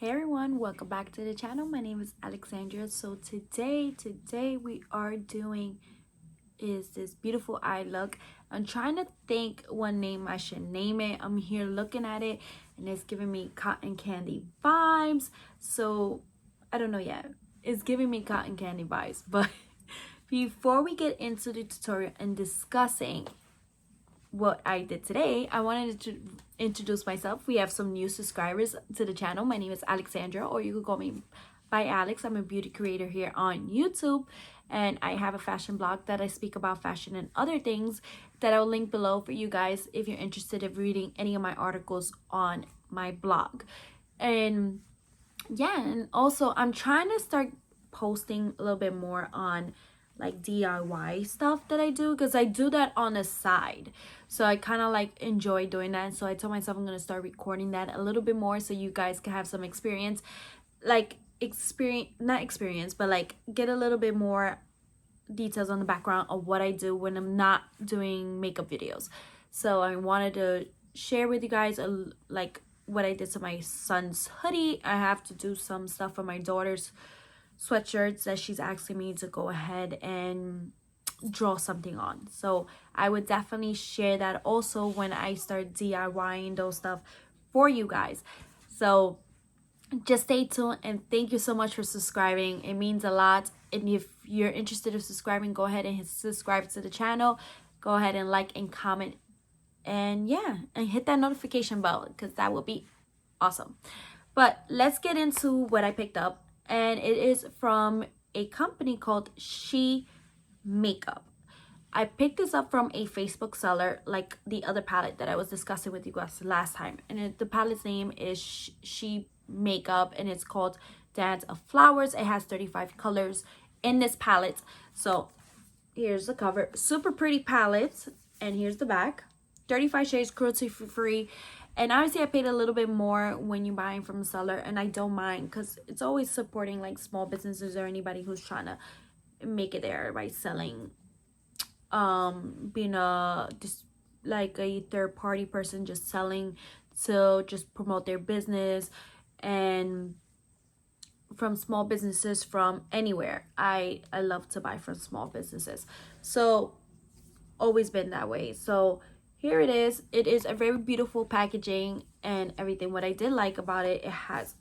Hey everyone, welcome back to the channel. My name is Alexandria. So today we are doing is this beautiful eye look. I'm trying to think what name I should name it. I'm here looking at it and it's giving me cotton candy vibes. So I don't know yet. It's giving me cotton candy vibes. But before we get into the tutorial and discussing what I did today, I wanted to introduce myself. We have some new subscribers to the channel. My name is Alexandria, or you could call me by Alex. I'm a beauty creator here on YouTube, and I have a fashion blog that I speak about fashion and other things that I'll link below for you guys if you're interested in reading any of my articles on my blog. And yeah, and also I'm trying to start posting a little bit more on like DIY stuff that I do, because I do that on the side, so I kind of like enjoy doing that. So I told myself I'm gonna start recording that a little bit more so you guys can have some experience, like not experience, but like get a little bit more details on the background of what I do when I'm not doing makeup videos. So I wanted to share with you guys like what I did to my son's hoodie. I have to do some stuff for my daughter's sweatshirts that she's asking me to go ahead and draw something on. So I would definitely share that also when I start DIYing those stuff for you guys. So just stay tuned, and thank you so much for subscribing. It means a lot. And if you're interested in subscribing, go ahead and subscribe to the channel. Go ahead and like and comment, and yeah, and hit that notification bell, because that would be awesome. But let's get into what I picked up. And it is from a company called SHE Makeup. I picked this up from a Facebook seller, like the other palette that I was discussing with you guys last time. And the palette's name is SHE Makeup, and it's called Dance of Flowers. It has 35 colors in this palette. So here's the cover. Super pretty palette. And here's the back. 35 shades, cruelty free. And obviously I paid a little bit more when you're buying from a seller, and I don't mind, because it's always supporting like small businesses or anybody who's trying to make it there by selling, being just like a third party person just selling to just promote their business, and from small businesses from anywhere. I love to buy from small businesses, so always been that way. So here it is. It is a very beautiful packaging and everything. What I did like about it, it has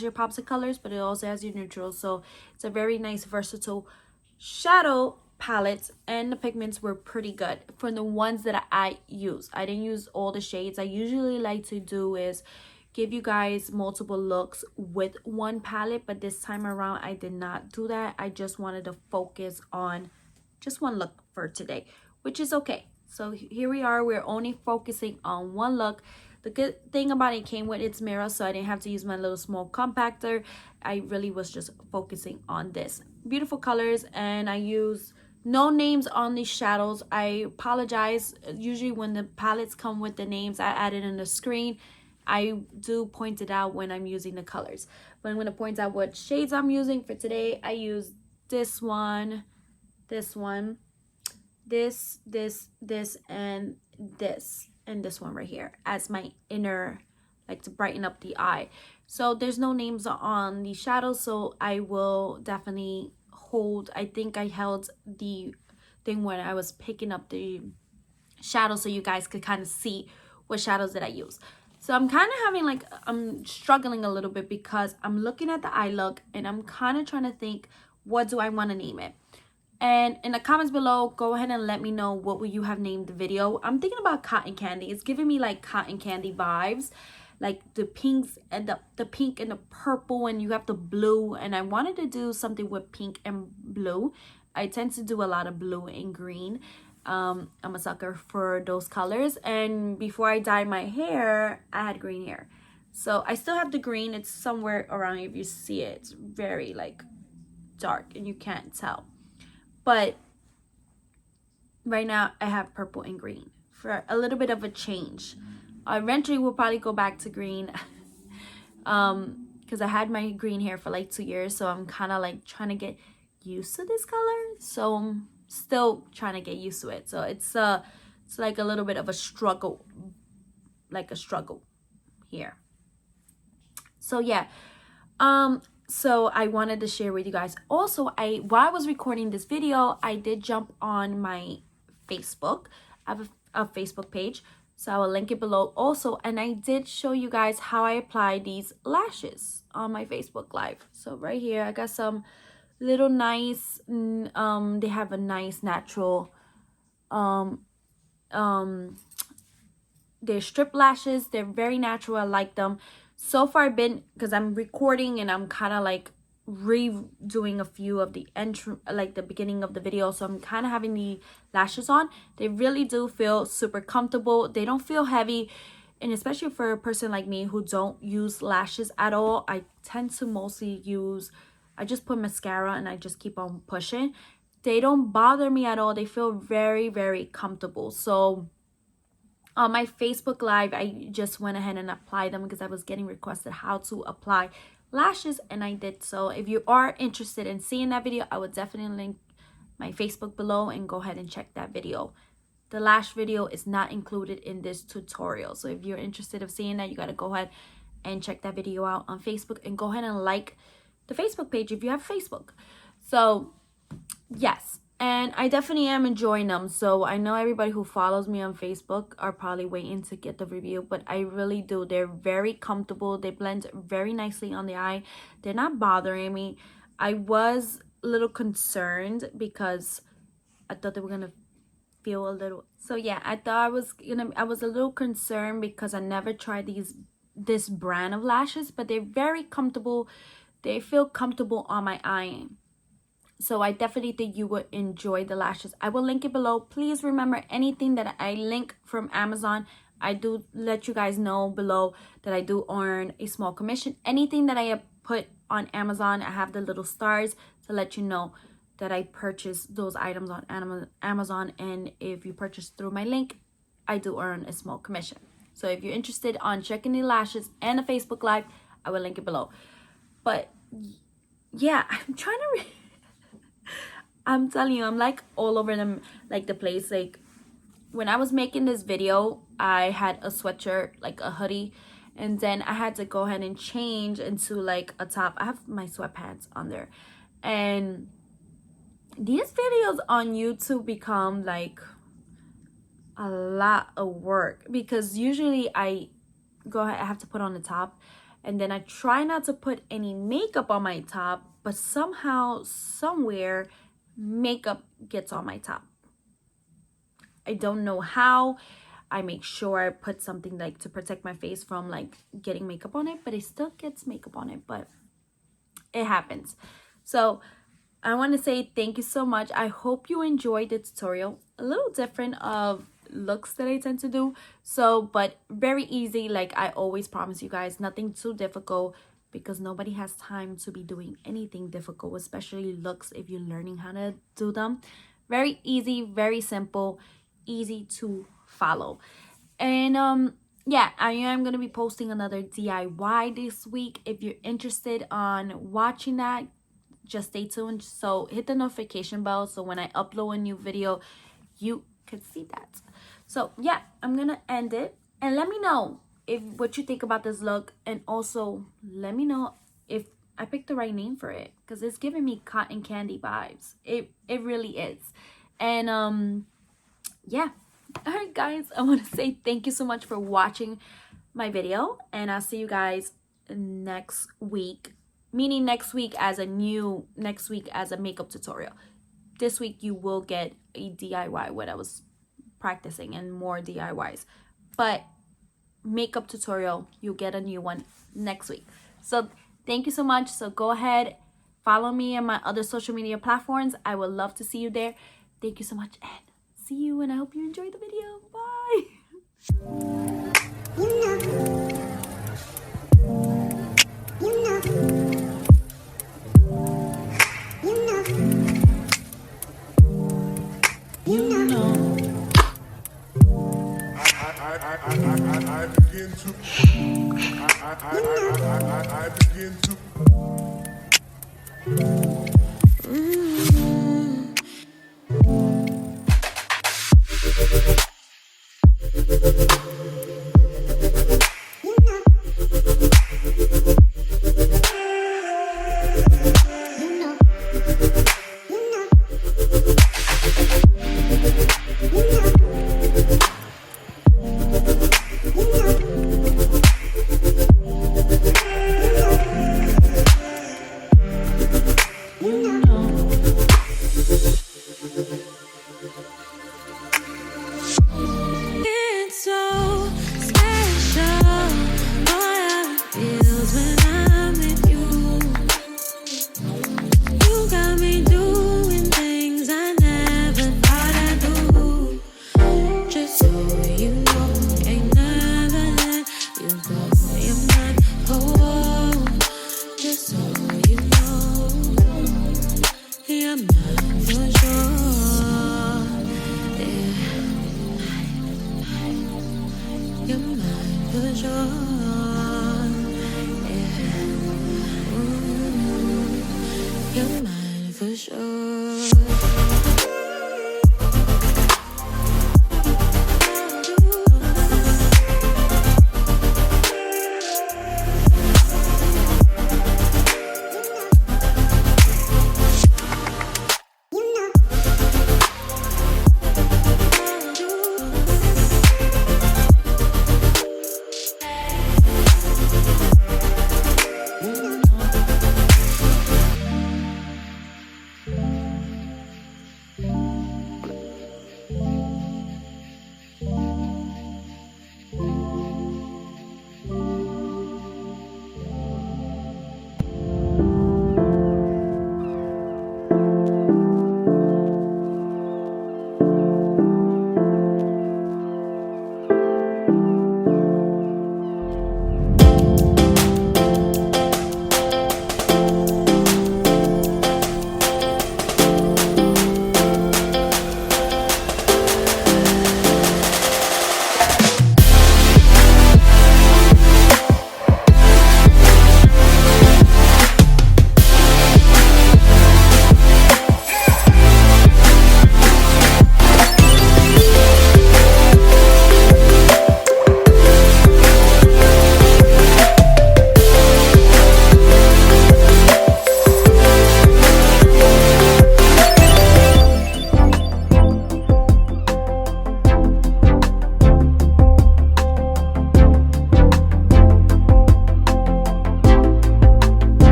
your pops of colors, but it also has your neutrals. So it's a very nice versatile shadow palette, and the pigments were pretty good for the ones that I use. I didn't use all the shades. I usually like to do is give you guys multiple looks with one palette, but this time around I did not do that. I just wanted to focus on just one look for today, which is okay. So here we are. We're only focusing on one look. The good thing about it came with its mirror, so I didn't have to use my little small compactor. I really was just focusing on this. Beautiful colors, and I use no names on these shadows. I apologize. Usually when the palettes come with the names, I add it in the screen. I do point it out when I'm using the colors. But I'm going to point out what shades I'm using for today. I use this one, this one, this, and this one right here as my inner, like to brighten up the eye. So there's no names on the shadows, so I will definitely hold, I think I held the thing when I was picking up the shadows so you guys could kind of see what shadows that I use. So I'm kind of having like, I'm struggling a little bit because I'm looking at the eye look and I'm kind of trying to think, what do I want to name it? And in the comments below, go ahead and let me know what would you have named the video. I'm thinking about cotton candy. It's giving me like cotton candy vibes, like the pinks and the pink and the purple, and you have the blue. And I wanted to do something with pink and blue. I tend to do a lot of blue and green. I'm a sucker for those colors. And before I dyed my hair, I had green hair. So I still have the green. It's somewhere around here. If you see it, it's very like dark and you can't tell. But right now I have purple and green for a little bit of a change. Eventually we'll probably go back to green because I had my green hair for like 2 years, so I'm kind of like trying to get used to this color. So I'm still trying to get used to it. So it's like a little bit of a struggle, here. So yeah, so I wanted to share with you guys. Also, while I was recording this video, I did jump on my Facebook. I have a Facebook page, so I will link it below also. And I did show you guys how I apply these lashes on my Facebook Live. So right here, I got some little nice, they have a nice natural, they're strip lashes. They're very natural. I like them. So far, because I'm recording and I'm kind of like redoing a few of the like the beginning of the video, so I'm kind of having the lashes on. They really do feel super comfortable. They don't feel heavy, and especially for a person like me who don't use lashes at all, I tend to mostly use, I just put mascara and I just keep on pushing. They don't bother me at all. They feel very, very comfortable. So on my Facebook Live, I just went ahead and applied them because I was getting requested how to apply lashes, and I did. So if you are interested in seeing that video, I would definitely link my Facebook below and go ahead and check that video. The lash video is not included in this tutorial, so if you're interested in seeing that, you got to go ahead and check that video out on Facebook, and go ahead and like the Facebook page if you have Facebook. So yes, and I definitely am enjoying them. So I know everybody who follows me on Facebook are probably waiting to get the review, but I really do. They're very comfortable. They blend very nicely on the eye. They're not bothering me. I was a little concerned because I thought they were gonna feel a little, so yeah, I was a little concerned because I never tried this brand of lashes, but they're very comfortable. They feel comfortable on my eye. So I definitely think you would enjoy the lashes. I will link it below. Please remember, anything that I link from Amazon, I do let you guys know below that I do earn a small commission. Anything that I put on Amazon, I have the little stars to let you know that I purchase those items on Amazon. And if you purchase through my link, I do earn a small commission. So if you're interested on checking the lashes and the Facebook Live, I will link it below. But yeah, I'm trying to I'm telling you, I'm like all over them, like the place. Like when I was making this video, I had a sweatshirt, like a hoodie, and then I had to go ahead and change into like a top. I have my sweatpants on there, and these videos on YouTube become like a lot of work because usually I have to put on the top, and then I try not to put any makeup on my top, but somehow, somewhere, makeup gets on my top. I don't know how. I make sure I put something like to protect my face from like getting makeup on it, but it still gets makeup on it, but it happens. So I want to say thank you so much. I hope you enjoyed the tutorial. A little different of looks that I tend to do, so but very easy. Like I always promise you guys, nothing too difficult, because nobody has time to be doing anything difficult, especially looks if you're learning how to do them. Very easy, very simple, easy to follow. And yeah, I am going to be posting another DIY this week. If you're interested on watching that, just stay tuned. So hit the notification bell so when I upload a new video, you can see that. So yeah, I'm going to end it, and let me know what you think about this look, and also let me know if I picked the right name for it, because it's giving me cotton candy vibes. It really is. And yeah, all right guys, I want to say thank you so much for watching my video, and I'll see you guys next week, meaning next week as a makeup tutorial. This week you will get a DIY, what I was practicing, and more DIYs, but makeup tutorial, you'll get a new one next week. So thank you so much. So go ahead, follow me on my other social media platforms. I would love to see you there. Thank you so much, and see you, and I hope you enjoyed the video. I begin to